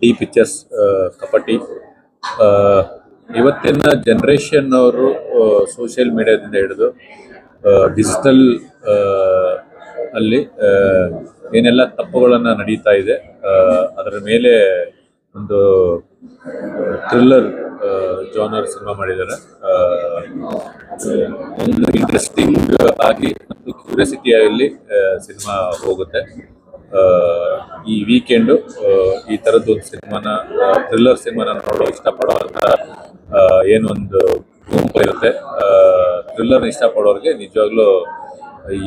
D pictures ಕಪಟಿ. ಇವತ್ತಿನ generation ಅವರು social ಮೀಡಿಯಾದಿಂದ ಹಿಡಿದು ಡಿಜಿಟಲ್ ಅಲ್ಲಿ ಏನೆಲ್ಲ ತಪ್ಪುಗಳನ್ನು ನಡೀತಾ ಇದೆ ಅದರ ಮೇಲೆ ಒಂದು ಥ್ರಿಲ್ಲರ್ ಜಾನರ್ ಸಿನಿಮಾ ಮಾಡಿದ್ದಾರೆ. ಒಂದು ಇಂಟ್ರೆಸ್ಟಿಂಗ್ ಆಗಿ ಮತ್ತು ಕ್ಯೂರಿಯಾಸಿಟಿಯಲ್ಲಿ ಸಿನಿಮಾ ಹೋಗುತ್ತೆ. ಈ ವೀಕೆಂಡು ಈ ಥರದ್ದೊಂದು ಸಿನಿಮಾನ ಥ್ರಿಲ್ಲರ್ ಸಿನಿಮಾನ ನೋಡೋ ಇಷ್ಟಪಡೋವಂಥ ಏನೊಂದು ಗುಂಪು ಇರುತ್ತೆ, ಥ್ರಿಲ್ಲರ್ನ ಇಷ್ಟಪಡೋರಿಗೆ ನಿಜವಾಗ್ಲೂ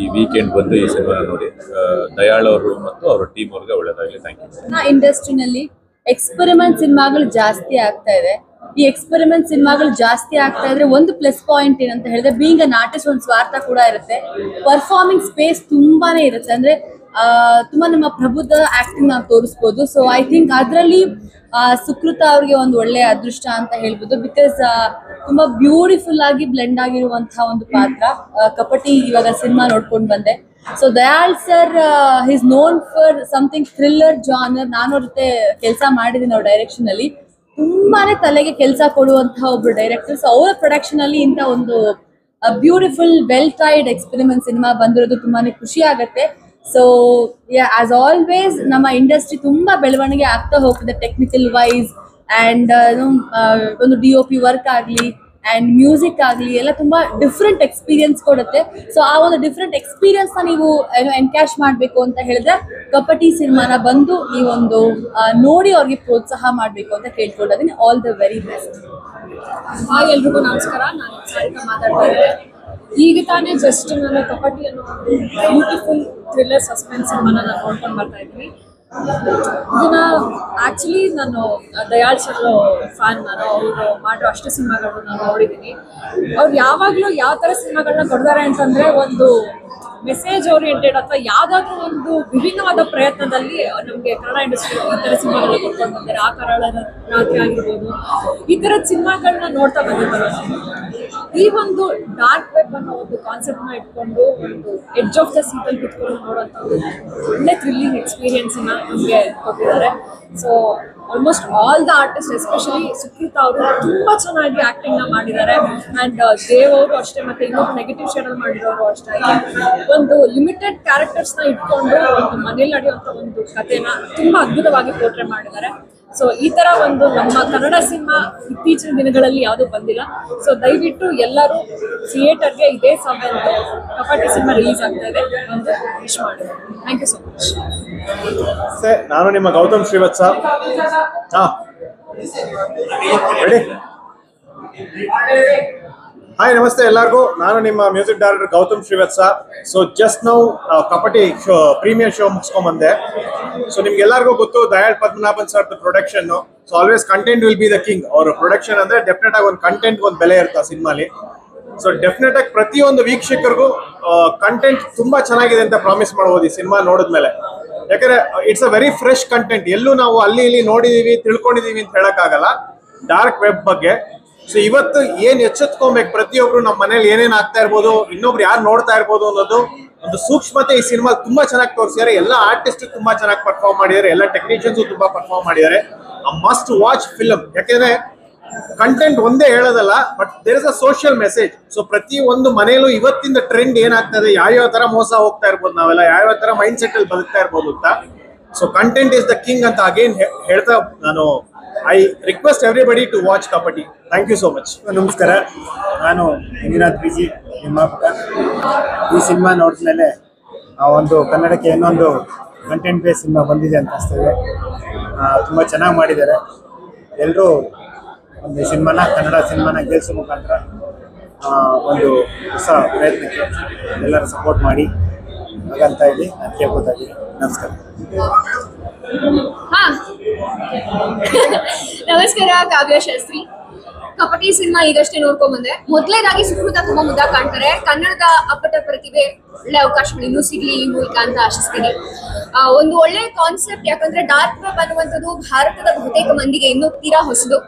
ಈ ವೀಕೆಂಡ್ ಬಂದು ಈ ಸಿನಿಮಾನ ನೋಡಿ. ದಯಾಳ್ ಅವರು ಮತ್ತು ಅವರ ಟೀಮ್ ಅವ್ರಿಗೆ ಒಳ್ಳೇದಾಗಲಿ. Thank you. ಇಂಡಸ್ಟ್ರಿನಲ್ಲಿ ಎಕ್ಸ್ಪೆರಿಮೆಂಟ್ ಸಿನಿಮಾಗಳು ಜಾಸ್ತಿ ಆಗ್ತಾ ಇದೆ. ಈ ಎಕ್ಸ್ಪೆರಿಮೆಂಟ್ ಸಿನಿಮಾಗಳು ಜಾಸ್ತಿ ಆಗ್ತಾ ಇದ್ರೆ ಒಂದು ಪ್ಲಸ್ ಪಾಯಿಂಟ್ ಏನಂತ ಹೇಳಿದ್ರೆ, ಬೀಯಿಂಗ್ ಅನ್ ಆರ್ಟಿಸ್ಟ್ ಒಂದು ಸ್ವಾರ್ಥ ಕೂಡ ಇರುತ್ತೆ. ಪರ್ಫಾರ್ಮಿಂಗ್ ಸ್ಪೇಸ್ ತುಂಬಾನೇ ಇರುತ್ತೆ. ಅಂದ್ರೆ ತುಂಬಾ ನಮ್ಮ ಪ್ರಬುದ್ಧ ಆಕ್ಟಿಂಗ್ ನಾವು ತೋರಿಸ್ಬೋದು. ಸೊ ಐ ಥಿಂಕ್ ಅದರಲ್ಲಿ ಸುಕೃತ ಅವ್ರಿಗೆ ಒಂದು ಒಳ್ಳೆ ಅದೃಷ್ಟ ಅಂತ ಹೇಳ್ಬೋದು. ಬಿಕಾಸ್ ತುಂಬಾ ಬ್ಯೂಟಿಫುಲ್ ಆಗಿ ಬ್ಲೆಂಡ್ ಆಗಿರುವಂತಹ ಒಂದು ಪಾತ್ರ. ಕಪಟಿ ಇವಾಗ ಸಿನಿಮಾ ನೋಡ್ಕೊಂಡು ಬಂದೆ. So Dayal sir is known for something thriller genre. ನಾನು ಅವ್ರ ಜೊತೆ ಕೆಲಸ ಮಾಡಿದ್ದೀನಿ ಅವ್ರ ಡೈರೆಕ್ಷನ್ ಅಲ್ಲಿ. ತುಂಬಾನೇ ತಲೆಗೆ ಕೆಲಸ ಕೊಡುವಂತಹ ಒಬ್ರು ಡೈರೆಕ್ಟರ್. ಸೊ ಅವರ ಪ್ರೊಡಕ್ಷನ್ ಅಲ್ಲಿ ಇಂಥ ಒಂದು beautiful well tied experiment cinema ಬಂದಿರೋದು ತುಂಬಾನೇ ಖುಷಿ ಆಗತ್ತೆ. ಸೊ ಆಸ್ ಆಲ್ವೇಸ್ ನಮ್ಮ ಇಂಡಸ್ಟ್ರಿ ತುಂಬಾ ಬೆಳವಣಿಗೆ ಆಗ್ತಾ ಹೋಗ್ತದೆ ಟೆಕ್ನಿಕಲ್ ವೈಸ್ ಅಂಡ್ ಒಂದು DOP ವರ್ಕ್ ಆಗಲಿ ಅಂಡ್ ಮ್ಯೂಸಿಕ್ ಆಗಲಿ ಎಲ್ಲ ತುಂಬಾ ಡಿಫ್ರೆಂಟ್ ಎಕ್ಸ್ಪೀರಿಯನ್ಸ್ ಕೊಡುತ್ತೆ. ಸೊ ಆ ಒಂದು ಡಿಫ್ರೆಂಟ್ ಎಕ್ಸ್ಪೀರಿಯನ್ಸ್ ನೀವು ಎನ್ಕ್ಯಾಶ್ ಮಾಡಬೇಕು ಅಂತ ಹೇಳಿದ್ರೆ ಕಪಟಿ ಸಿನಿಮಾನ ಬಂದು ನೀವೊಂದು ನೋಡಿ ಅವ್ರಿಗೆ ಪ್ರೋತ್ಸಾಹ ಮಾಡಬೇಕು ಅಂತ ಕೇಳ್ಕೊಂಡಿದ್ದೀನಿ. All the very best. Hi, ಎಲ್ರಿಗೂ ನಮಸ್ಕಾರ. ನಾನು ಸಾರಿಕಾ ಮಾತಾಡ್ತಾ ಇದ್ದೆ. ಈಗ ತಾನೇ ಜಸ್ಟ್ ನಾನು ಕಪಟಿ ಅನ್ನೋ ಬ್ಯೂಟಿಫುಲ್ ಥ್ರಿಲ್ಲರ್ ಸಸ್ಪೆನ್ಸ್ ಸಿನಿಮಾನ ನಾನು ನೋಡ್ಕೊಂಡು ಬರ್ತಾ ಇದ್ದೀನಿ. ಇದನ್ನ ಆಕ್ಚುಲಿ ನಾನು ದಯಾಳ್ ಸರ್ ಫ್ಯಾನ್. ನಾನು ಅವರು ಮಾಡೋ ಅಷ್ಟು ಸಿನಿಮಾಗಳು ನಾನು ನೋಡಿದ್ದೀನಿ. ಅವ್ರು ಯಾವಾಗಲೂ ಯಾವ ಥರ ಸಿನಿಮಾಗಳನ್ನ ಕೊಡ್ತಾರೆ ಅಂತಂದರೆ, ಒಂದು ಮೆಸೇಜ್ ಓರಿಯೆಂಟೆಡ್ ಅಥವಾ ಯಾವುದಾದ್ರೂ ಒಂದು ವಿಭಿನ್ನವಾದ ಪ್ರಯತ್ನದಲ್ಲಿ ನಮಗೆ ಕನ್ನಡ ಇಂಡಸ್ಟ್ರಿ ಈ ಥರ ಸಿನಿಮಾಗಳನ್ನ ಕೊಡ್ಕೊಂಡು ಬಂದರೆ, ಆ ಕರಾಳ ರಾತ್ರಿ ಆಗಿರ್ಬೋದು, ಈ ಥರದ ಸಿನಿಮಾಗಳನ್ನ ನೋಡ್ತಾ ಬಂದಿದ್ದಾರೆ. ಈ ಒಂದು ಡಾರ್ಕ್ ವೆಬ್ ಅನ್ನೋ ಒಂದು ಕಾನ್ಸೆಪ್ಟ್ನ ಇಟ್ಕೊಂಡು ಒಂದು ಎಡ್ಜ್ ಆಫ್ ದ ಸೀಟಲ್ಲಿ ಕುತ್ಕೊಂಡು ನೋಡೋಂಥ ಒಂದು ಒಳ್ಳೆ ಥ್ರಿಲ್ಲಿಂಗ್ ಎಕ್ಸ್ಪೀರಿಯನ್ಸನ್ನ ನಮಗೆ ಕೊಟ್ಟಿದ್ದಾರೆ. So almost all the artist, especially Sukrutha ಅವರು ತುಂಬ ಚೆನ್ನಾಗಿ ಆ್ಯಕ್ಟಿಂಗ್ನ ಮಾಡಿದ್ದಾರೆ. ಆ್ಯಂಡ್ ದೇವ್ ಅವರು ಅಷ್ಟೇ, ಮತ್ತು ಇನ್ನೊಬ್ಬರು ನೆಗೆಟಿವ್ ಶೇಡಲ್ಲಿ ಮಾಡಿರೋರು ಅಷ್ಟೇ. ಒಂದು ಲಿಮಿಟೆಡ್ ಕ್ಯಾರೆಕ್ಟರ್ಸ್ನ ಇಟ್ಕೊಂಡು ಒಂದು ಮನೇಲಿ ನಡೆಯುವಂಥ ಒಂದು ಕಥೆನ ತುಂಬ ಅದ್ಭುತವಾಗಿ ಪೋರ್ಟ್ರೇ ಮಾಡಿದ್ದಾರೆ. ಸೊ ಈ ಥರ ಒಂದು ನಮ್ಮ ಕನ್ನಡ ಸಿನಿಮಾ ಇತ್ತೀಚಿನ ದಿನಗಳಲ್ಲಿ ಯಾವುದೂ ಬಂದಿಲ್ಲ. ಸೊ ದಯವಿಟ್ಟು ಎಲ್ಲರೂ ಥಿಯೇಟರ್ಗೆ ಇದೇ ಸಮಯಂದು ಕಪಟಿ ಸಿನಿಮಾ ರಿಲೀಸ್ ಆಗ್ತಾ ಇದೆ, ಒಂದು ವಿಶ್ ಮಾಡಿ. Thank you so much. ನಾನು ನಿಮ್ಮ ಗೌತಮ್ ಶ್ರೀವತ್ಸ. ರೆಡಿ? ಹಾಯ್, ನಮಸ್ತೆ ಎಲ್ಲರಿಗೂ. ನಾನು ನಿಮ್ಮ music director Gautham Srivatsa. So just ನಾವು ಕಪಟಿ ಪ್ರೀಮಿಯರ್ ಶೋ ಮುಗಿಸ್ಕೊಂಬಂದೆ. ಸೊ ನಿಮ್ಗೆಲ್ಲರಿಗೂ ಗೊತ್ತು, Dayal Padmanabhan sir production. So always content will be the king. ಅವ್ರ ಪ್ರೊಡಕ್ಷನ್ ಅಂದ್ರೆ ಡೆಫಿನೆಟ್ ಆಗಿ ಒಂದು ಕಂಟೆಂಟ್ ಒಂದು ಬೆಲೆ ಇರುತ್ತೆ ಆ ಸಿನಿಮಾಲಿ. ಸೊ ಡೆಫಿನೆಟ್ ಆಗಿ ಪ್ರತಿಯೊಂದು ವೀಕ್ಷಕರಿಗೂ ಕಂಟೆಂಟ್ ತುಂಬಾ ಚೆನ್ನಾಗಿದೆ ಅಂತ ಪ್ರಾಮಿಸ್ ಮಾಡ್ಬೋದು ಈ ಸಿನಿಮಾ ನೋಡಿದ್ಮೇಲೆ. ಯಾಕಂದ್ರೆ it's a very fresh content. ಎಲ್ಲೂ ನಾವು ಅಲ್ಲಿ ಇಲ್ಲಿ ನೋಡಿದೀವಿ ತಿಳ್ಕೊಂಡಿದೀವಿ ಅಂತ ಹೇಳಕ್ಕಾಗಲ್ಲ ಡಾರ್ಕ್ ವೆಬ್ ಬಗ್ಗೆ. ಸೊ ಇವತ್ತು ಏನ್ ಎಚ್ಚೆತ್ಕೊಬೇಕು, ಪ್ರತಿಯೊಬ್ರು ನಮ್ಮ ಮನೇಲಿ ಏನೇನ್ ಆಗ್ತಾ ಇರ್ಬೋದು, ಇನ್ನೊಬ್ರು ಯಾರು ನೋಡ್ತಾ ಇರ್ಬೋದು ಅನ್ನೋದು ಒಂದು ಸೂಕ್ಷ್ಮತೆ ಈ ಸಿನಿಮಾ ತುಂಬಾ ಚೆನ್ನಾಗಿ ತೋರಿಸಿದ್ದಾರೆ. ಎಲ್ಲ ಆರ್ಟಿಸ್ಟ್ ತುಂಬಾ ಚೆನ್ನಾಗಿ ಪರ್ಫಾರ್ಮ್ ಮಾಡಿದ್ದಾರೆ, ಎಲ್ಲ ಟೆಕ್ನಿಷಿಯನ್ಸ್ ತುಂಬಾ ಪರ್ಫಾರ್ಮ್ ಮಾಡಿದ್ದಾರೆ. Must watch film. ಯಾಕೆಂದ್ರೆ ಕಂಟೆಂಟ್ ಒಂದೇ ಹೇಳೋದಲ್ಲ, but there is a social message. So ಪ್ರತಿ ಒಂದು ಮನೆಯಲ್ಲೂ ಇವತ್ತಿನ ಟ್ರೆಂಡ್ ಏನಾಗ್ತದೆ, ಯಾವ್ಯಾವ ತರ ಮೋಸ ಹೋಗ್ತಾ ಇರ್ಬೋದು, ನಾವೆಲ್ಲ ಯಾವ್ಯಾವ ತರ ಮೈಂಡ್ ಸೆಟ್ ಅಲ್ಲಿ ಬದುಕ್ತಾ ಇರ್ಬೋದು ಅಂತ. So content is the king ಅಂತ ಅಗೇನ್ ಹೇಳ್ತಾ ನಾನು I request everybody to watch Kapati. Thank you so much. ನಮಸ್ಕಾರ, ನಾನು ಮಂಜುನಾಥ್ PG ನಿರ್ಮಾಪಕ. ಈ ಸಿನಿಮಾ ನೋಡಿದ್ಮೇಲೆ ಒಂದು ಕನ್ನಡಕ್ಕೆ ಇನ್ನೊಂದು ಕಂಟೆಂಟ್ ಬೇಸ್ ಸಿನಿಮಾ ಬಂದಿದೆ ಅಂತ ಅನಿಸ್ತದೆ. ತುಂಬ ಚೆನ್ನಾಗಿ ಮಾಡಿದ್ದಾರೆ. ಎಲ್ಲರೂ ಒಂದು ಕನ್ನಡ ಸಿನಿಮಾನ ಗೆಲ್ಲಿಸೋ ಮುಖಾಂತರ ಒಂದು ಹೊಸ ಪ್ರಯತ್ನಕ್ಕೆ ಎಲ್ಲರೂ ಸಪೋರ್ಟ್ ಮಾಡಿ ಹಾಗಂತ ಹೇಳಿ ನಾನು ಕೇಳ್ಕೊತಾ ಇದ್ದೀನಿ. ನಮಸ್ಕಾರ. ನಮಸ್ಕಾರ, ಕಾವ್ಯ ಶಾಸ್ತ್ರಿ. ಕಪಟಿ ಸಿನಿಮಾ ಈಗಷ್ಟೇ ನೋಡ್ಕೊಂಡ್ ಬಂದೆ. ಮೊದಲನೇದಾಗಿ ಸುಕೃತ ತುಂಬಾ ಮುದ್ದಾಗಿ ಕಾಣ್ತಾರೆ. ಕನ್ನಡದ ಅಪ್ಪಟ ಪ್ರತಿಭೆ ಒಳ್ಳೆ ಅವಕಾಶಗಳು ಇನ್ನೂ ಸಿಗ್ಲಿ ಈ ಮೂಲಕ ಅಂತ ಆಶಿಸ್ತೀನಿ. ಒಂದು ಒಳ್ಳೆ ಕಾನ್ಸೆಪ್ಟ್. ಯಾಕಂದ್ರೆ ಡಾರ್ಕ್ ವೆಬ್ ಅನ್ನುವಂಥದ್ದು ಭಾರತದ ಬಹುತೇಕ ಮಂದಿಗೆ ಇನ್ನೂ ತೀರಾ ಹೊಸದು.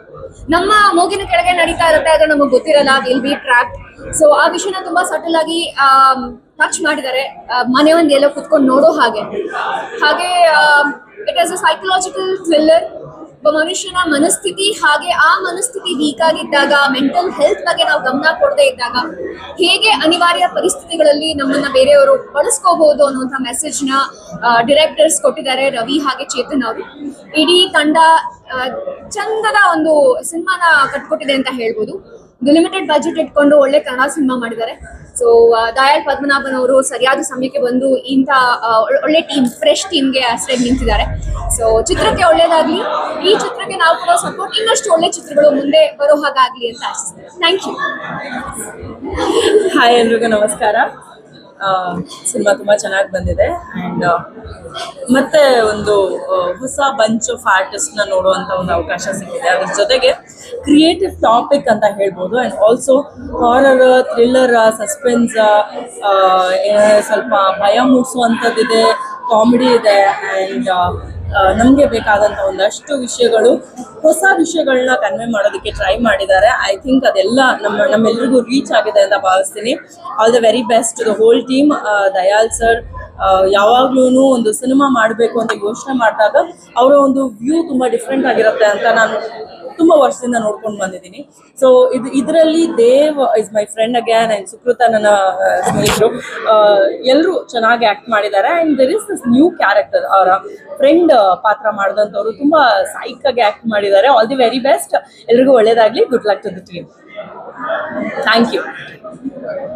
ನಮ್ಮ ಮೂಗಿನ ಕೆಳಗೆ ನಡೀತಾ ಇರುತ್ತೆ, ಆದ್ರೆ ನಮಗೆ ಗೊತ್ತಿರಲ್ಲ, ವಿಲ್ ಬಿ ಟ್ರ್ಯಾಪ್. ಸೊ ಆ ವಿಷಯನ ತುಂಬಾ ಸಟಲ್ ಆಗಿ ಟಚ್ ಮಾಡಿದ್ದಾರೆ. ಮನೆ ಒಂದು ಎಲ್ಲೋ ಕುತ್ಕೊಂಡು ನೋಡೋ ಹಾಗೆ it as a psychological thriller. ಒಬ್ಬ ಮನುಷ್ಯನ ಮನಸ್ಥಿತಿ ಹಾಗೆ ಆ ಮನಸ್ಥಿತಿ ವೀಕ್ ಆಗಿದ್ದಾಗ ಮೆಂಟಲ್ ಹೆಲ್ತ್ ಬಗ್ಗೆ ನಾವು ಗಮನ ಕೊಡದೇ ಇದ್ದಾಗ ಹೇಗೆ ಅನಿವಾರ್ಯ ಪರಿಸ್ಥಿತಿಗಳಲ್ಲಿ ನಮ್ಮನ್ನ ಬೇರೆಯವರು ಬಳಸ್ಕೋಬಹುದು ಅನ್ನುವಂಥ ಮೆಸೇಜ್ನ ಡೈರೆಕ್ಟರ್ಸ್ ಕೊಟ್ಟಿದ್ದಾರೆ, ರವಿ ಹಾಗೆ ಚೇತನ್ ಅವರು. ಇಡೀ ತಂಡ ಚಂದದ ಒಂದು ಸಿನಿಮಾನ ಕಟ್ಕೊಟ್ಟಿದೆ ಅಂತ ಹೇಳ್ಬೋದು. ಒಂದು ಲಿಮಿಟೆಡ್ ಬಜೆಟ್ ಇಟ್ಕೊಂಡು ಒಳ್ಳೆ ಕನ್ನಡ ಸಿನಿಮಾ ಮಾಡಿದ್ದಾರೆ. ಸೊ ದಯಾಳ್ ಪದ್ಮನಾಭನ್ ಅವರು ಸರಿಯಾದ ಸಮಯಕ್ಕೆ ಬಂದು ಇಂಥ ಒಳ್ಳೆ ಟೀಮ್, ಫ್ರೆಶ್ ಟೀಮ್ಗೆ ಆಶ್ರಯ ನಿಂತಿದ್ದಾರೆ. ಸೊ ಚಿತ್ರಕ್ಕೆ ಒಳ್ಳೇದಾಗ್ಲಿ, ಈ ಚಿತ್ರಕ್ಕೆ ನಾವು ಕೊಡೋ ಸಪೋರ್ಟ್ ಇನ್ನಷ್ಟು ಒಳ್ಳೆ ಚಿತ್ರಗಳು ಮುಂದೆ ಬರೋ ಹಾಗಾಗ್ಲಿ ಅಂತ ಆಶಿಸ್ತೇನೆ. Thank you. ಹಾಯ್, ಎಲ್ರಿಗೂ ನಮಸ್ಕಾರ. ಸಿನಿಮಾ ತುಂಬ ಚೆನ್ನಾಗಿ ಬಂದಿದೆ ಆ್ಯಂಡ್ ಮತ್ತೆ ಒಂದು ಹೊಸ ಬಂಚ್ ಆಫ್ ಆರ್ಟಿಸ್ಟ್ನ ನೋಡುವಂಥ ಒಂದು ಅವಕಾಶ ಸಿಕ್ಕಿದೆ. ಅದ್ರ ಜೊತೆಗೆ ಕ್ರಿಯೇಟಿವ್ ಟಾಪಿಕ್ ಅಂತ ಹೇಳ್ಬೋದು and also horror, thriller, suspense, ಸ್ವಲ್ಪ ಭಯ ಮೂಡಿಸುವಂಥದ್ದಿದೆ, ಕಾಮಿಡಿ ಇದೆ ಆ್ಯಂಡ್ ನಮಗೆ ಬೇಕಾದಂಥ ಒಂದಷ್ಟು ವಿಷಯಗಳು, ಹೊಸ ವಿಷಯಗಳನ್ನ ಕನ್ವೆ ಮಾಡೋದಕ್ಕೆ ಟ್ರೈ ಮಾಡಿದ್ದಾರೆ. ಐ ಥಿಂಕ್ ಅದೆಲ್ಲ ನಮ್ಮೆಲ್ಲರಿಗೂ ರೀಚ್ ಆಗಿದೆ ಅಂತ ಭಾವಿಸ್ತೀನಿ. All the very best the whole team. Dayal sir ಯಾವಾಗ್ಲೂ ಒಂದು ಸಿನಿಮಾ ಮಾಡಬೇಕು ಅಂತ ಯೋಚನೆ ಮಾಡಿದಾಗ ಅವರ ಒಂದು ವ್ಯೂ ತುಂಬ ಡಿಫ್ರೆಂಟ್ ಆಗಿರುತ್ತೆ ಅಂತ ನಾನು ತುಂಬ ವರ್ಷದಿಂದ ನೋಡ್ಕೊಂಡು ಬಂದಿದ್ದೀನಿ. ಸೊ ಇದರಲ್ಲಿ Dev is my friend again and Sukrutha ನನ್ನ ಸ್ನೇಹಿತರು ಎಲ್ಲರೂ ಚೆನ್ನಾಗಿ ಆ್ಯಕ್ಟ್ ಮಾಡಿದ್ದಾರೆ. And there is this new character, ಅವರ ಫ್ರೆಂಡ್ ಪಾತ್ರ ಮಾಡಿದಂಥವ್ರು ತುಂಬ ಸೈಕಾಗಿ ಆ್ಯಕ್ಟ್ ಮಾಡಿದ್ದಾರೆ. ಆಲ್ ದಿ ವೆರಿ ಬೆಸ್ಟ್, ಎಲ್ರಿಗೂ ಒಳ್ಳೇದಾಗಲಿ. Good luck to the team. Thank you.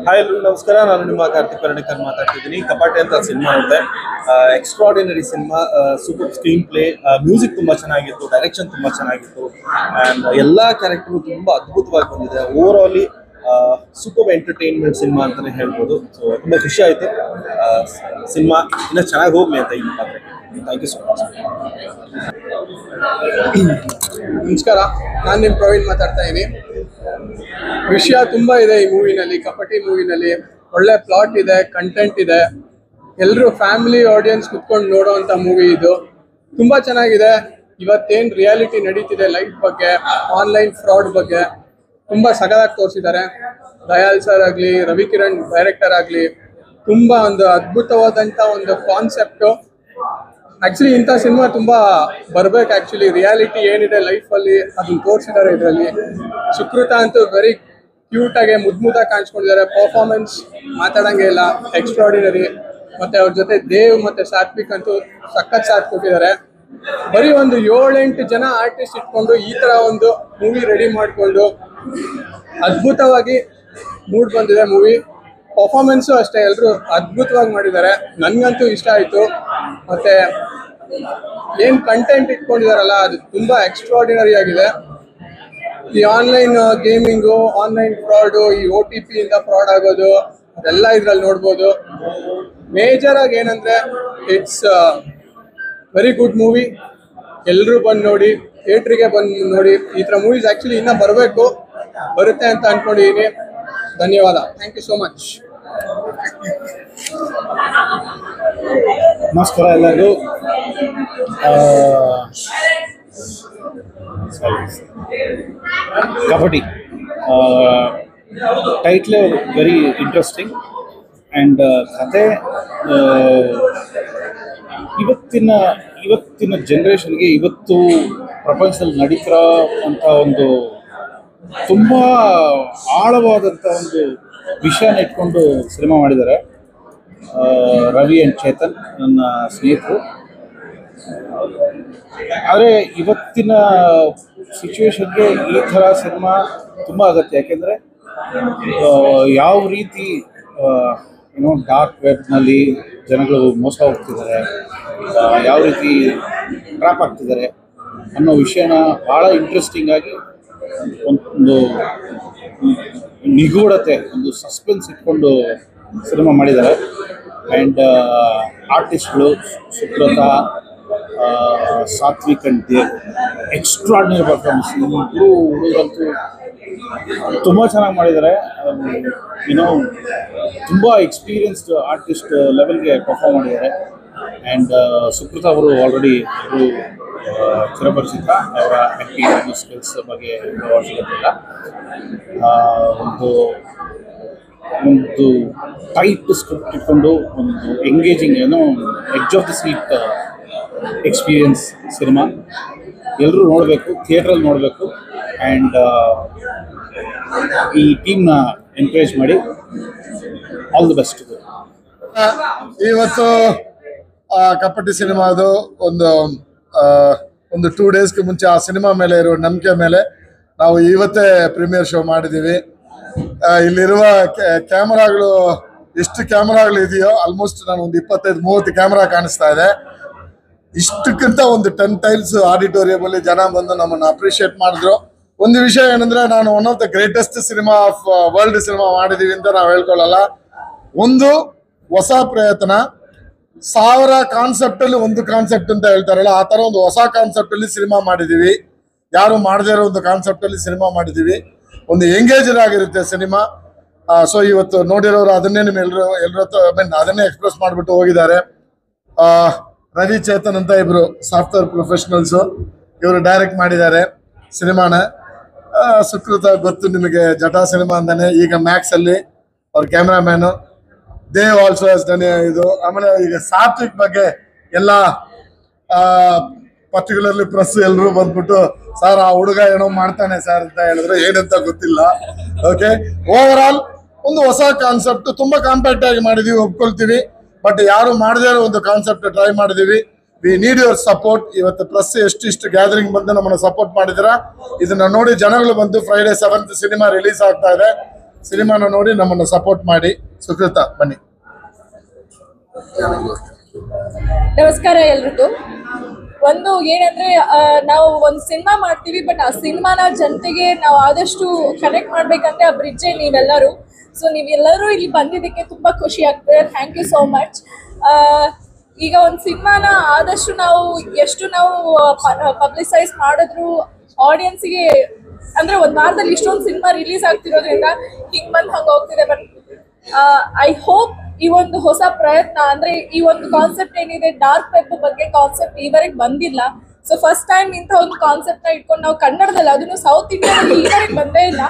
Hi ಎಲ್ರಿಗೂ ನಮಸ್ಕಾರ. ನಾನು ನಿಮ್ಮ ಕಾರ್ತಿಕ್ ಕರ್ಣಿಕರ್ ಮಾತಾಡ್ತಿದ್ದೀನಿ. ಕಪಾಟೆ ಅಂತ ಸಿನಿಮಾ ನೋಡಿದೆ. Extraordinary cinema, super screen play, music ತುಂಬ ಚೆನ್ನಾಗಿತ್ತು, ಡೈರೆಕ್ಷನ್ ತುಂಬ ಚೆನ್ನಾಗಿತ್ತು ಆ್ಯಂಡ್ ಎಲ್ಲ ಕ್ಯಾರೆಕ್ಟರು ತುಂಬ ಅದ್ಭುತವಾಗಿ ಬಂದಿದೆ. ಓವರ್ ಆಲಿ ಸೂಪರ್ ಎಂಟರ್ಟೈನ್ಮೆಂಟ್ ಸಿನಿಮಾ ಅಂತಲೇ ಹೇಳ್ಬೋದು. ಸೊ ತುಂಬ ಖುಷಿ ಆಯಿತು. ಸಿನಿಮಾ ಇನ್ನೂ ಚೆನ್ನಾಗಿ ಹೋಗಲಿ ಅಂತ ಈ ಪಾತ್ರಕ್ಕೆ. Thank you so much. ನಮಸ್ಕಾರ, ನಾನು ನಿಮ್ಮ ಪ್ರವೀಣ್ ಮಾತಾಡ್ತಾ ಇದ್ದೀನಿ. ವಿಷಯ ತುಂಬ ಇದೆ ಈ ಮೂವಿನಲ್ಲಿ, ಕಪಟಿ ಮೂವಿನಲ್ಲಿ. ಒಳ್ಳೆ ಪ್ಲಾಟ್ ಇದೆ, ಕಂಟೆಂಟ್ ಇದೆ, ಎಲ್ಲರೂ ಫ್ಯಾಮಿಲಿ ಆಡಿಯನ್ಸ್ ಕುತ್ಕೊಂಡು ನೋಡೋವಂಥ ಮೂವಿ ಇದು. ತುಂಬ ಚೆನ್ನಾಗಿದೆ. ಇವತ್ತೇನು ರಿಯಾಲಿಟಿ ನಡೀತಿದೆ ಲೈಫ್ ಬಗ್ಗೆ, ಆನ್ಲೈನ್ ಫ್ರಾಡ್ ಬಗ್ಗೆ ತುಂಬ ಸಗದಾಗಿ ತೋರಿಸಿದ್ದಾರೆ. ದಯಾಳ್ ಸರ್ ಆಗಲಿ, ರವಿಕಿರಣ್ ಡೈರೆಕ್ಟರ್ ಆಗಲಿ, ತುಂಬ ಒಂದು ಅದ್ಭುತವಾದಂಥ ಒಂದು ಕಾನ್ಸೆಪ್ಟು. ಆ್ಯಕ್ಚುಲಿ ಇಂಥ ಸಿನಿಮಾ ತುಂಬ ಬರ್ಬೇಕು. ಆ್ಯಕ್ಚುಲಿ ರಿಯಾಲಿಟಿ ಏನಿದೆ ಲೈಫಲ್ಲಿ ಅದನ್ನ ತೋರಿಸಿದ್ದಾರೆ ಇದರಲ್ಲಿ. ಸುಕೃತ ಅಂತೂ ವೆರಿ ಕ್ಯೂಟಾಗೆ ಮುದ್ದಾಗಿ ಕಾಣಿಸ್ಕೊಂಡಿದ್ದಾರೆ. ಪರ್ಫಾರ್ಮೆನ್ಸ್ ಮಾತಾಡೋಂಗೆ ಇಲ್ಲ, ಎಕ್ಸ್ಟ್ರಾರ್ಡಿನರಿ. ಮತ್ತು ಅವ್ರ ಜೊತೆ ದೇವ್ ಮತ್ತು ಸಾತ್ವಿಕ್ ಅಂತೂ ಸಖತ್ ಸಾಥ್ ಕೊಟ್ಟಿದ್ದಾರೆ. ಬರೀ ಒಂದು 7-8 ಜನ ಆರ್ಟಿಸ್ಟ್ ಇಟ್ಕೊಂಡು ಈ ಥರ ಒಂದು ಮೂವಿ ರೆಡಿ ಮಾಡಿಕೊಂಡು ಅದ್ಭುತವಾಗಿ ಮೂಡ್ ಬಂದಿದೆ ಮೂವಿ. ಪರ್ಫಾರ್ಮೆನ್ಸು ಅಷ್ಟೇ, ಎಲ್ಲರೂ ಅದ್ಭುತವಾಗಿ ಮಾಡಿದ್ದಾರೆ. ನನಗಂತೂ ಇಷ್ಟ ಆಯಿತು. ಮತ್ತು ಏನು ಕಂಟೆಂಟ್ ಇಟ್ಕೊಂಡಿದಾರಲ್ಲ ಅದು ತುಂಬ ಎಕ್ಸ್ಟ್ರಾರ್ಡಿನರಿ ಆಗಿದೆ. ಈ ಆನ್ಲೈನ್ ಗೇಮಿಂಗು, ಆನ್ಲೈನ್ ಫ್ರಾಡು, ಈ OTP ಇಂದ ಫ್ರಾಡ್ ಆಗೋದು ಅದೆಲ್ಲ ಇದ್ರಲ್ಲಿ ನೋಡ್ಬೋದು. ಮೇಜರಾಗಿ ಏನಂದರೆ ಇಟ್ಸ್ ವೆರಿ ಗುಡ್ ಮೂವಿ. ಎಲ್ಲರೂ ಬಂದು ನೋಡಿ, ಥಿಯೇಟ್ರಿಗೆ ಬಂದು ನೋಡಿ. ಈ ಥರ ಮೂವೀಸ್ ಆ್ಯಕ್ಚುಲಿ ಇನ್ನೂ ಬರಬೇಕು, ಬರುತ್ತೆ ಅಂತ ಅಂದ್ಕೊಂಡಿದ್ದೀನಿ. ಧನ್ಯವಾದ. Thank you so much. ನಮಸ್ಕಾರ ಎಲ್ಲರಿಗೂ. ಕಬಡ್ಡಿ ಟೈಟ್ಲೇ ವೆರಿ ಇಂಟ್ರೆಸ್ಟಿಂಗ್ ಆ್ಯಂಡ್ ಕತೆ ಇವತ್ತಿನ ಜನ್ರೇಷನ್ಗೆ, ಇವತ್ತು ಪ್ರಪಂಚದಲ್ಲಿ ನಡೀತಿರೋ ಅಂಥ ಒಂದು ತುಂಬ ಆಳವಾದಂಥ ಒಂದು ವಿಷಯನ ಇಟ್ಕೊಂಡು ಸಿನಿಮಾ ಮಾಡಿದ್ದಾರೆ. ರವಿ ಆ್ಯಂಡ್ ಚೇತನ್ ನನ್ನ ಸ್ನೇಹಿತರು. ಆದರೆ ಇವತ್ತಿನ ಸಿಚುವೇಶನ್ಗೆ ಈ ಥರ ಸಿನಿಮಾ ತುಂಬ ಅಗತ್ಯ. ಯಾಕೆಂದರೆ ಯಾವ ರೀತಿ ಡಾರ್ಕ್ ವೆಬ್ನಲ್ಲಿ ಜನಗಳು ಮೋಸ ಹೋಗ್ತಿದ್ದಾರೆ, ಯಾವ ರೀತಿ ಟ್ರ್ಯಾಪ್ ಆಗ್ತಿದ್ದಾರೆ ಅನ್ನೋ ವಿಷಯನ ಭಾಳ ಇಂಟ್ರೆಸ್ಟಿಂಗ್ ಆಗಿ ಒಂದು ನಿಗೂಢತೆ, ಒಂದು ಸಸ್ಪೆನ್ಸ್ ಇಟ್ಕೊಂಡು ಸಿನಿಮಾ ಮಾಡಿದ್ದಾರೆ. ಆ್ಯಂಡ್ ಆರ್ಟಿಸ್ಟ್ಗಳು Sukrutha, Satvik and Dev extraordinary performance. ಇಬ್ಬರು ಹುಡುಗರಂತೂ ತುಂಬ ಚೆನ್ನಾಗಿ ಮಾಡಿದ್ದಾರೆ. ತುಂಬ ಎಕ್ಸ್ಪೀರಿಯನ್ಸ್ಡ್ ಆರ್ಟಿಸ್ಟ್ ಲೆವೆಲ್ಗೆ ಪರ್ಫಾರ್ಮ್ ಮಾಡಿದ್ದಾರೆ. ಆ್ಯಂಡ್ ಸುಕೃತ ಅವರು ಆಲ್ರೆಡಿ ಅವರು ಚಿರಪರಿಚಿತ. ಅವರ ಆ್ಯಕ್ಟಿಂಗ್ ಸ್ಕಿಲ್ಸ್ ಬಗ್ಗೆ ಅವಶ್ಯಕತೆ. ಒಂದು ಟೈಟ್ ಸ್ಕ್ರಿಪ್ಟ್ ಇಟ್ಕೊಂಡು ಒಂದು engaging edge of the seat experience cinema. ಎಲ್ಲರೂ ನೋಡಬೇಕು, ಥಿಯೇಟ್ರಲ್ಲಿ ನೋಡಬೇಕು. ಆ್ಯಂಡ್ ಈ ಟೀಮ್ನ ಎನ್ಕರೇಜ್ ಮಾಡಿ. All the best. ಇವತ್ತು ಕಪಟಿ ಸಿನಿಮಾದು ಒಂದು 2 ಡೇಸ್ಗೆ ಮುಂಚೆ ಆ ಸಿನಿಮಾ ಮೇಲೆ ಇರೋ ನಂಬಿಕೆ ಮೇಲೆ ನಾವು ಇವತ್ತೇ ಪ್ರೀಮಿಯರ್ ಶೋ ಮಾಡಿದ್ದೀವಿ. ಇಲ್ಲಿರುವ ಕ್ಯಾಮರಾಗಳು ಎಷ್ಟು ಕ್ಯಾಮರಾಗಳು ಇದೆಯೋ ಆಲ್ಮೋಸ್ಟ್ ನಾನು ಒಂದು 25-30 ಕ್ಯಾಮರಾ ಕಾಣಿಸ್ತಾ ಇದೆ. ಇಷ್ಟಕ್ಕಿಂತ ಒಂದು 10 ಟೈಮ್ಸ್ ಆಡಿಟೋರಿಯಂ ಅಲ್ಲಿ ಜನ ಬಂದು ನಮ್ಮನ್ನು ಅಪ್ರಿಷಿಯೇಟ್ ಮಾಡಿದ್ರು. ಒಂದು ವಿಷಯ ಏನಂದ್ರೆ, ನಾನು one of the greatest cinema of world cinema ಮಾಡಿದೀವಿ ಅಂತ ನಾವು ಹೇಳ್ಕೊಳ್ಳಲ್ಲ. ಒಂದು ಹೊಸ ಪ್ರಯತ್ನ, 1000 ಕಾನ್ಸೆಪ್ಟ್ ಅಲ್ಲಿ ಒಂದು ಕಾನ್ಸೆಪ್ಟ್ ಅಂತ ಹೇಳ್ತಾರಲ್ಲ, ಆ ತರ ಒಂದು ಹೊಸ ಕಾನ್ಸೆಪ್ಟ್ ಅಲ್ಲಿ ಸಿನಿಮಾ ಮಾಡಿದೀವಿ. ಯಾರು ಮಾಡದೇ ಇರೋ ಒಂದು ಕಾನ್ಸೆಪ್ಟ್ ಅಲ್ಲಿ ಸಿನಿಮಾ ಮಾಡಿದೀವಿ. ಒಂದು ಎಂಗೇಜರ್ ಆಗಿರುತ್ತೆ ಸಿನಿಮಾ. ಸೊ ಇವತ್ತು ನೋಡಿರೋರು ಅದನ್ನೇ ಎಲ್ಲರೂ ಅದನ್ನೇ ಎಕ್ಸ್ಪ್ರೆಸ್ ಮಾಡಿಬಿಟ್ಟು ಹೋಗಿದ್ದಾರೆ. ರವಿ ಚೇತನ್ ಅಂತ ಇಬ್ರು ಸಾಫ್ಟ್ವೇರ್ ಪ್ರೊಫೆಷನಲ್ಸ್, ಇವರು ಡೈರೆಕ್ಟ್ ಮಾಡಿದ್ದಾರೆ ಸಿನಿಮಾನ. ಸುಕೃತ ಗೊತ್ತು ನಿಮಗೆ, ಜಟಾ ಸಿನಿಮಾ ಅಂತಾನೆ. ಈಗ ಮ್ಯಾಕ್ಸ್ ಅಲ್ಲಿ ಅವ್ರ cameraman. Dev also has done ಇದು. ಆಮೇಲೆ ಈಗ ಸಾತ್ವಿಕ್ ಬಗ್ಗೆ ಎಲ್ಲ ಪರ್ಟಿಕ್ಯುಲರ್ಲಿ ಪ್ರೆಸ್ ಎಲ್ಲರೂ ಬಂದ್ಬಿಟ್ಟು, ಸರ್ ಆ ಹುಡುಗ ಏನೋ ಮಾಡ್ತಾನೆ ಸರ್ ಅಂತ ಹೇಳಿದ್ರು. ಏನಂತ ಗೊತ್ತಿಲ್ಲ. ಓಕೆ, ಓವರ್ ಆಲ್ ಒಂದು ಹೊಸ ಕಾನ್ಸೆಪ್ಟ್, ತುಂಬಾ ಕಾಂಪ್ಯಾಕ್ಟ್ ಆಗಿ ಮಾಡಿದೀವಿ, ಒಪ್ಕೊಳ್ತೀವಿ. ಬಟ್ ಯಾರು ಮಾಡದೇ ಇರೋ ಒಂದು ಕಾನ್ಸೆಪ್ಟ್ ಟ್ರೈ ಮಾಡಿದೀವಿ. We need your support. ಇವತ್ತು ಪ್ರೆಸ್ ಎಷ್ಟು ಗ್ಯಾದರಿಂಗ್ ಬಂದು ನಮ್ಮನ್ನು ಸಪೋರ್ಟ್ ಮಾಡಿದಿರಾ. ಇದನ್ನ ನೋಡಿ ಜನಗಳು ಬಂದು Friday 7th ಸಿನಿಮಾ ರಿಲೀಸ್ ಆಗ್ತಾ ಇದೆ. ಸಿನಿಮಾನ ನೋಡಿ ನಮ್ಮನ್ನು ಸಪೋರ್ಟ್ ಮಾಡಿ. ಸುಕೃತ ಬನ್ನಿ. ನಮಸ್ಕಾರ ಎಲ್ರಿಗೂ. ಒಂದು ಏನಂದ್ರೆ, ನಾವು ಒಂದು ಸಿನಿಮಾ ಮಾಡ್ತೀವಿ, ಬಟ್ ಆ ಸಿನಿಮಾನ ಜನತೆಗೆ ನಾವು ಆದಷ್ಟು ಕನೆಕ್ಟ್ ಮಾಡ್ಬೇಕಂದ್ರೆ ಆ ಬ್ರಿಡ್ಜೇ ನೀವೆಲ್ಲರೂ. ಸೊ ನೀವೆಲ್ಲರೂ ಇಲ್ಲಿ ಬಂದಿದ್ದಕ್ಕೆ ತುಂಬಾ ಖುಷಿ ಆಗ್ತದೆ. Thank you so much. ಈಗ ಒಂದು ಸಿನಿಮಾನ ಆದಷ್ಟು ಎಷ್ಟು ನಾವು ಪಬ್ಲಿಸೈಸ್ ಮಾಡಿದ್ರು ಆಡಿಯನ್ಸ್ಗೆ, ಅಂದ್ರೆ ಒಂದು ವಾರದಲ್ಲಿ ಇಷ್ಟೊಂದು ಸಿನಿಮಾ ರಿಲೀಸ್ ಆಗ್ತಿರೋದ್ರಿಂದ ಹಿಂಗ್ ಬಂದು ಹಂಗೆ ಹೋಗ್ತಿದೆ. ಬಟ್ ಐ ಹೋಪ್ ಈ ಒಂದು ಹೊಸ ಪ್ರಯತ್ನ, ಅಂದ್ರೆ ಈ ಒಂದು ಕಾನ್ಸೆಪ್ಟ್ ಏನಿದೆ, ಡಾರ್ಕ್ ವೆಬ್ ಬಗ್ಗೆ ಕಾನ್ಸೆಪ್ಟ್ ಈವರೆಗೆ ಬಂದಿಲ್ಲ. ಸೊ ಫಸ್ಟ್ ಟೈಮ್ ಇಂಥ ಒಂದು ಕಾನ್ಸೆಪ್ಟ್ ನ ಇಟ್ಕೊಂಡು ನಾವು ಕನ್ನಡದಲ್ಲಿ, ಅದನ್ನು ಸೌತ್ ಇಂಡಿಯಾದಲ್ಲಿ ಈವರೆಗೆ ಬಂದೇ ಇಲ್ಲ.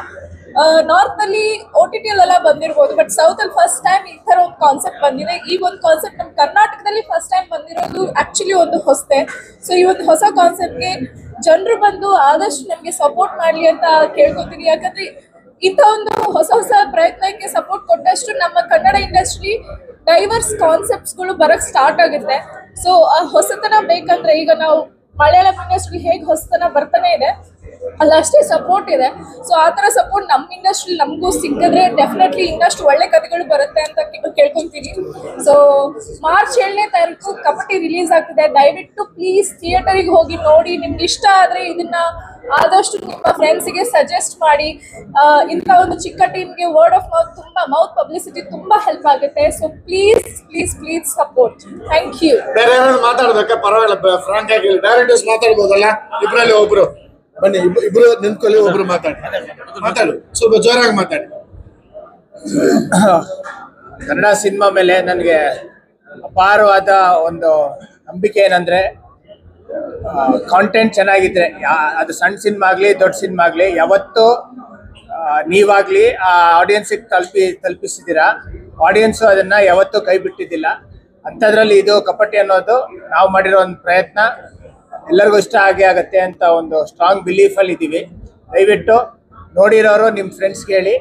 ನಾರ್ತ್ ಅಲ್ಲಿ OTT ಎಲ್ಲ ಬಂದಿರ್ಬೋದು, ಬಟ್ ಸೌತ್ ಅಲ್ಲಿ ಫಸ್ಟ್ ಟೈಮ್ ಈ ತರ ಒಂದು ಕಾನ್ಸೆಪ್ಟ್ ಬಂದಿದೆ. ಈ ಒಂದು ಕಾನ್ಸೆಪ್ಟ್ ನಮ್ಮ ಕರ್ನಾಟಕದಲ್ಲಿ ಫಸ್ಟ್ ಟೈಮ್ ಬಂದಿರೋದು ಆಕ್ಚುಲಿ ಒಂದು ಹೊಸತೆ. ಸೊ ಈ ಒಂದು ಹೊಸ ಕಾನ್ಸೆಪ್ಟ್ಗೆ ಜನರು ಬಂದು ಆದಷ್ಟು ನಮಗೆ ಸಪೋರ್ಟ್ ಮಾಡ್ಲಿ ಅಂತ ಕೇಳ್ಕೊತೀನಿ. ಯಾಕಂದ್ರೆ ಇಂಥ ಒಂದು ಹೊಸ ಪ್ರಯತ್ನಕ್ಕೆ ಸಪೋರ್ಟ್ ಕೊಟ್ಟಷ್ಟು ನಮ್ಮ ಕನ್ನಡ ಇಂಡಸ್ಟ್ರಿ ಡೈವರ್ಸ್ ಕಾನ್ಸೆಪ್ಟ್ಸ್ಗಳು ಬರಕ್ ಸ್ಟಾರ್ಟ್ ಆಗುತ್ತೆ. ಸೊ ಆ ಹೊಸತನ ಬೇಕಂದ್ರೆ, ಈಗ ನಾವು ಮಲಯಾಳಂ ಇಂಡಸ್ಟ್ರಿ ಹೇಗೆ ಹೊಸತನ ಬರ್ತಾನೆ ಇದೆ, ಅಲ್ಲ ಅಷ್ಟೇ ಸಪೋರ್ಟ್ ಇದೆ. ಸೊ ಆ ತರ ಸಪೋರ್ಟ್ ನಮ್ಮ ಇಂಡಸ್ಟ್ರಿ ನಮಗೂ ಸಿಕ್ಕಿದ್ರೆ ಡೆಫಿನೆಟ್ಲಿ ಇನ್ನಷ್ಟು ಒಳ್ಳೆ ಕಥೆಗಳು ಬರುತ್ತೆ ಅಂತ ಕೇಳ್ಕೊಂತೀನಿ. ಸೊ ಮಾರ್ಚ್ 7ನೇ ತಾರೀಕು ಕಪಟಿ ರಿಲೀಸ್ ಆಗ್ತಿದೆ. ದಯವಿಟ್ಟು ಪ್ಲೀಸ್ ಥಿಯೇಟರಿಗೆ ಹೋಗಿ ನೋಡಿ. ನಿಮ್ಗೆ ಇಷ್ಟ ಆದ್ರೆ ಇದನ್ನ ಆದಷ್ಟು ನಿಮ್ಮ ಫ್ರೆಂಡ್ಸ್ಗೆ ಸಜೆಸ್ಟ್ ಮಾಡಿ. ಇಂಥ ಒಂದು ಚಿಕ್ಕ ಟೀಮ್ಗೆ ವರ್ಡ್ ಆಫ್ ಮೌತ್ ಪಬ್ಲಿಸಿಟಿ ತುಂಬಾ ಹೆಲ್ಪ್ ಆಗುತ್ತೆ. So please support. Thank you. ಬೇರೆ ಮಾತಾಡ್ಬೇಕಾ? ಪರವಾಗಿಲ್ಲ, ಫ್ರಾಂಕ್ ಆಗಿ ಡೈರೆಕ್ಟರ್ಸ್ ಮಾತಾಡ್ಬೋದಲ್ಲ? ಇಬ್ರಲ್ಲಿ ಒಬ್ರು ಬನ್ನಿ, ಇಬ್ರು ನಿಂತ್ಕೊಳ್ಳಿ, ಒಬ್ರು ಮಾತಾಡು, ಸ್ವಲ್ಪ ಜೋರಾಗಿ ಮಾತಾಡಿ. ಕನ್ನಡ ಸಿನಿಮಾ ಮೇಲೆ ನನಗೆ ಅಪಾರವಾದ ಒಂದು ನಂಬಿಕೆ ಏನಂದ್ರೆ, ಕಾಂಟೆಂಟ್ ಚೆನ್ನಾಗಿದ್ರೆ, ಅದು ಸಣ್ಣ ಸಿನಿಮಾ ಆಗಲಿ ದೊಡ್ಡ ಸಿನಿಮಾ ಆಗಲಿ, ಯಾವತ್ತೂ ನೀವಾಗ್ಲಿ ಆ ಆಡಿಯನ್ಸಿಗೆ ತಲುಪಿಸಿದ್ದೀರಾ. ಆಡಿಯನ್ಸು ಅದನ್ನ ಯಾವತ್ತೂ ಕೈ ಬಿಟ್ಟಿದ್ದಿಲ್ಲ. ಅಂಥದ್ರಲ್ಲಿ ಇದು ಕಪಟಿ ಅನ್ನೋದು ನಾವು ಮಾಡಿರೋ ಒಂದು ಪ್ರಯತ್ನ ಎಲ್ಲರಿಗೂ ಇಷ್ಟ ಆಗತ್ತೆ ಅಂತ ಒಂದು ಸ್ಟ್ರಾಂಗ್ ಬಿಲೀಫಲ್ಲಿ ಇದ್ದೀವಿ. ದಯವಿಟ್ಟು ನೋಡಿರೋರು ನಿಮ್ಮ ಫ್ರೆಂಡ್ಸ್ಗೆ ಹೇಳಿ.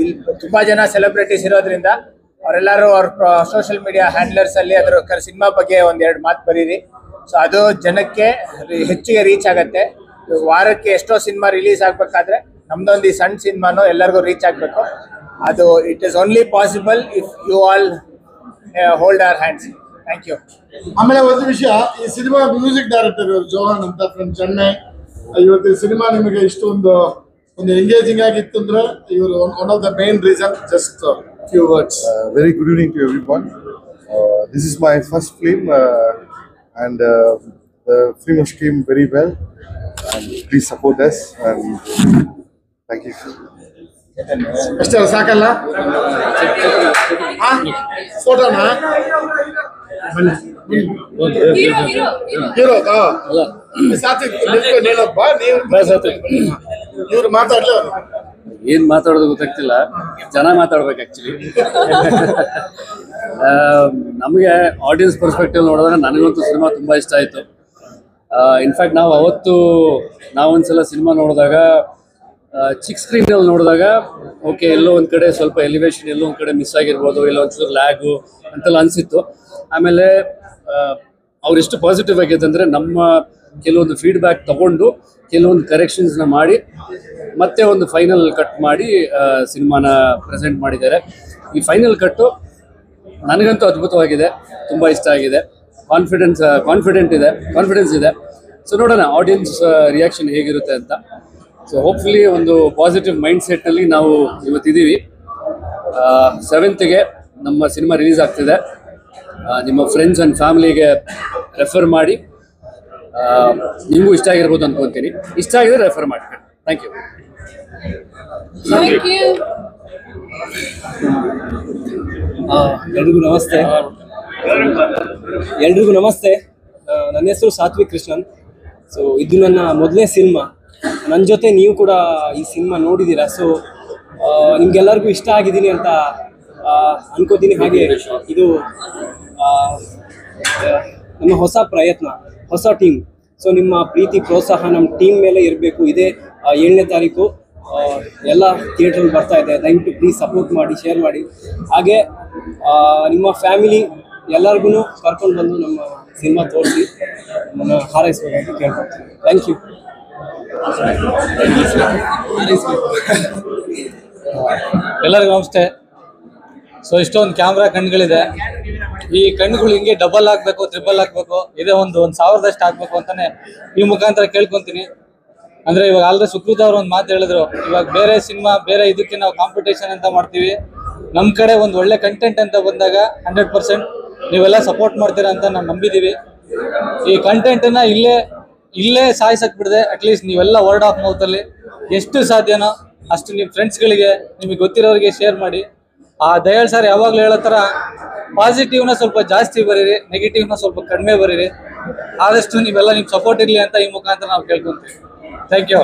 ಇಲ್ಲಿ ತುಂಬ ಜನ ಸೆಲೆಬ್ರಿಟೀಸ್ ಇರೋದ್ರಿಂದ ಅವರೆಲ್ಲರೂ ಅವ್ರ ಸೋಷಿಯಲ್ ಮೀಡಿಯಾ ಹ್ಯಾಂಡ್ಲರ್ಸಲ್ಲಿ ಅದ್ರ ಸಿನಿಮಾ ಬಗ್ಗೆ 1-2 ಮಾತು ಬರೀರಿ. ಸೊ ಅದು ಜನಕ್ಕೆ ಹೆಚ್ಚಿಗೆ ರೀಚ್ ಆಗತ್ತೆ. ವಾರಕ್ಕೆ ಎಷ್ಟೋ ಸಿನಿಮಾ ರಿಲೀಸ್ ಆಗಬೇಕಾದ್ರೆ ನಮ್ದೊಂದು ಈ ಸಣ್ಣ ಸಿನಿಮಾನು ಎಲ್ಲರಿಗೂ ರೀಚ್ ಆಗಬೇಕು. ಅದು it is only possible if you all hold our hands. Thank you. ಆಮೇಲೆ ಒಂದು ವಿಷಯ, ಈ ಸಿನಿಮಾ ಮ್ಯೂಸಿಕ್ ಡೈರೆಕ್ಟರ್ ಇವರು ಜೋಹಾನ್ ಅಂತ ಫ್ರಮ್ ಚೆನ್ನೈ. ಇವತ್ತು ಈ ಸಿನಿಮಾ ನಿಮಗೆ ಇಷ್ಟೊಂದು ಎಂಗೇಜಿಂಗ್ ಆಗಿತ್ತು ಅಂದ್ರೆ ಇವರು one of the main reason. Just few words. Very good evening to everyone. This is my first film and the film has came very well, and please support us and thank you. ಅಷ್ಟೇ ಸಾಕಲ್ಲ? ಫೋಟೋನಾ? Hero Satwik, ಇವ್ರು ಮಾತಾಡ್ಲಿ. ಏನ್ ಮಾತಾಡೋದು ಗೊತ್ತಾಗ್ತಿಲ್ಲ, ಜನ ಮಾತಾಡ್ಬೇಕು actually. ನಮಗೆ ಆಡಿಯನ್ಸ್ ಪರ್ಸ್ಪೆಕ್ಟಿವ್ ನೋಡಿದ್ರೆ ನನಗಂತೂ ಸಿನಿಮಾ ತುಂಬಾ ಇಷ್ಟ ಆಯ್ತು. ಇನ್ಫ್ಯಾಕ್ಟ್ ನಾವೊಂದ್ಸಲ ಸಿನಿಮಾ ನೋಡಿದಾಗ ಚಿಕ್ಕ ಸ್ಕ್ರೀನಲ್ಲಿ ನೋಡಿದಾಗ ಓಕೆ, ಎಲ್ಲೋ ಒಂದು ಕಡೆ ಸ್ವಲ್ಪ ಎಲಿವೇಶನ್ ಎಲ್ಲೋ ಒಂದು ಕಡೆ ಮಿಸ್ ಆಗಿರ್ಬೋದು, ಎಲ್ಲೋ ಒಂಚೂರು ಲ್ಯಾಗು ಅಂತೆಲ್ಲ ಅನಿಸಿತ್ತು. ಆಮೇಲೆ ಅವರೆಷ್ಟು ಪಾಸಿಟಿವ್ ಆಗಿದೆ ಅಂದರೆ ನಮ್ಮ ಕೆಲವೊಂದು ಫೀಡ್ಬ್ಯಾಕ್ ತಗೊಂಡು ಕೆಲವೊಂದು ಕರೆಕ್ಷನ್ಸ್ನ ಮಾಡಿ ಮತ್ತೆ ಒಂದು ಫೈನಲ್ ಕಟ್ ಮಾಡಿ ಸಿನಿಮಾನ ಪ್ರೆಸೆಂಟ್ ಮಾಡಿದ್ದಾರೆ. ಈ ಫೈನಲ್ ಕಟ್ಟು ನನಗಂತೂ ಅದ್ಭುತವಾಗಿದೆ, ತುಂಬ ಇಷ್ಟ ಆಗಿದೆ. ಕಾನ್ಫಿಡೆನ್ಸ್ ಇದೆ. ಸೊ ನೋಡೋಣ ಆಡಿಯನ್ಸ್ ರಿಯಾಕ್ಷನ್ ಹೇಗಿರುತ್ತೆ ಅಂತ. ಸೊ ಹೋಪ್ಫುಲಿ ಒಂದು ಪಾಸಿಟಿವ್ ಮೈಂಡ್ ಸೆಟ್ನಲ್ಲಿ ನಾವು ಇವತ್ತಿದ್ದೀವಿ. 7th ನಮ್ಮ ಸಿನಿಮಾ ರಿಲೀಸ್ ಆಗ್ತಿದೆ. ನಿಮ್ಮ ಫ್ರೆಂಡ್ಸ್ ಆ್ಯಂಡ್ ಫ್ಯಾಮಿಲಿಗೆ ರೆಫರ್ ಮಾಡಿ. ನಿಮಗೂ ಇಷ್ಟ ಆಗಿರ್ಬೋದು ಅನ್ಕೊತೀನಿ. ಇಷ್ಟ ಆಗಿದ್ರೆ ರೆಫರ್ ಮಾಡಿ. Thank you. ಎಲ್ರಿಗೂ ನಮಸ್ತೆ. ನನ್ನ ಹೆಸರು ಸಾತ್ವಿಕ್ ಕೃಷ್ಣನ್. ಸೊ ಇದು ನನ್ನ ಮೊದಲನೇ ಸಿನಿಮಾ. ನನ್ನ ಜೊತೆ ನೀವು ಕೂಡ ಈ ಸಿನಿಮಾ ನೋಡಿದ್ದೀರಾ. ಸೊ ನಿಮ್ಗೆಲ್ಲರಿಗೂ ಇಷ್ಟ ಆಗಿದ್ದೀನಿ ಅಂತ ಅನ್ಕೋತೀನಿ. ಹಾಗೆ ಇದು ನಮ್ಮ ಹೊಸ ಪ್ರಯತ್ನ, ಹೊಸ ಟೀಮ್. ಸೊ ನಿಮ್ಮ ಪ್ರೀತಿ ಪ್ರೋತ್ಸಾಹ ನಮ್ಮ ಟೀಮ್ ಮೇಲೆ ಇರಬೇಕು. ಇದೇ 7ನೇ ತಾರೀಕು ಎಲ್ಲ ಥಿಯೇಟ್ರಲ್ಲಿ ಬರ್ತಾ ಇದೆ. ದಯವಿಟ್ಟು ಪ್ಲೀಸ್ ಸಪೋರ್ಟ್ ಮಾಡಿ, ಶೇರ್ ಮಾಡಿ. ಹಾಗೆ ನಿಮ್ಮ ಫ್ಯಾಮಿಲಿ ಎಲ್ಲರಿಗೂ ಕರ್ಕೊಂಡು ಬಂದು ನಮ್ಮ ಸಿನಿಮಾ ತೋರಿಸಿ ನಮ್ಮನ್ನು ಹಾರೈಸಬೇಕಂತ ಕೇಳ್ಕೊಳ್ತೀನಿ. Thank you. ಎಲ್ಲರಿಗೂ ನಮಸ್ತೆ. ಸೊ ಇಷ್ಟೊಂದು ಕ್ಯಾಮ್ರಾ ಕಣ್ಗಳಿದೆ. ಈ ಕಣ್ಣುಗಳು ಹಿಂಗೆ ಡಬಲ್ ಆಗಬೇಕು, ಟ್ರಿಬಲ್ ಆಗಬೇಕು, ಇದೇ ಒಂದು 1000ದಷ್ಟು ಆಗಬೇಕು ಅಂತಾನೆ ಈ ಮುಖಾಂತರ ಕೇಳ್ಕೊತೀನಿ. ಅಂದರೆ ಇವಾಗ ಆಲ್ರೆಡಿ ಸುಕೃತ ಅವರು ಒಂದು ಮಾತು ಹೇಳಿದ್ರು, ಇವಾಗ ಬೇರೆ ಸಿನಿಮಾ ಬೇರೆ ಇದಕ್ಕೆ ನಾವು ಕಾಂಪಿಟೇಷನ್ ಅಂತ ಮಾಡ್ತೀವಿ. ನಮ್ಮ ಕಡೆ ಒಂದು ಒಳ್ಳೆ ಕಂಟೆಂಟ್ ಅಂತ ಬಂದಾಗ 100% ನೀವೆಲ್ಲ ಸಪೋರ್ಟ್ ಮಾಡ್ತೀರಾ ಅಂತ ನಾವು ನಂಬಿದ್ದೀವಿ. ಈ ಕಂಟೆಂಟನ್ನು ಇಲ್ಲೇ ಸಾಯಿಸಕ್ಕೆ ಬಿಡದೆ ಅಟ್ಲೀಸ್ಟ್ ನೀವೆಲ್ಲ ವರ್ಡ್ ಆಫ್ ಮೌತಲ್ಲಿ ಎಷ್ಟು ಸಾಧ್ಯನೋ ಅಷ್ಟು ನಿಮ್ಮ ಫ್ರೆಂಡ್ಸ್ಗಳಿಗೆ, ನಿಮಗೆ ಗೊತ್ತಿರೋರಿಗೆ ಶೇರ್ ಮಾಡಿ. ಆ ದಯಾಳ್ ಸರ್ ಯಾವಾಗಲೂ ಹೇಳೋ ಥರ ಪಾಸಿಟಿವ್ನ ಸ್ವಲ್ಪ ಜಾಸ್ತಿ ಬರೀರಿ, ನೆಗೆಟಿವ್ನ ಸ್ವಲ್ಪ ಕಡಿಮೆ ಬರೀರಿ. ಆದಷ್ಟು ನೀವೆಲ್ಲ ನಿಮ್ಮ ಸಪೋರ್ಟ್ ಇರಲಿ ಅಂತ ಈ ಮುಖಾಂತರ ನಾವು ಕೇಳ್ಕೊತೀವಿ. Thank you.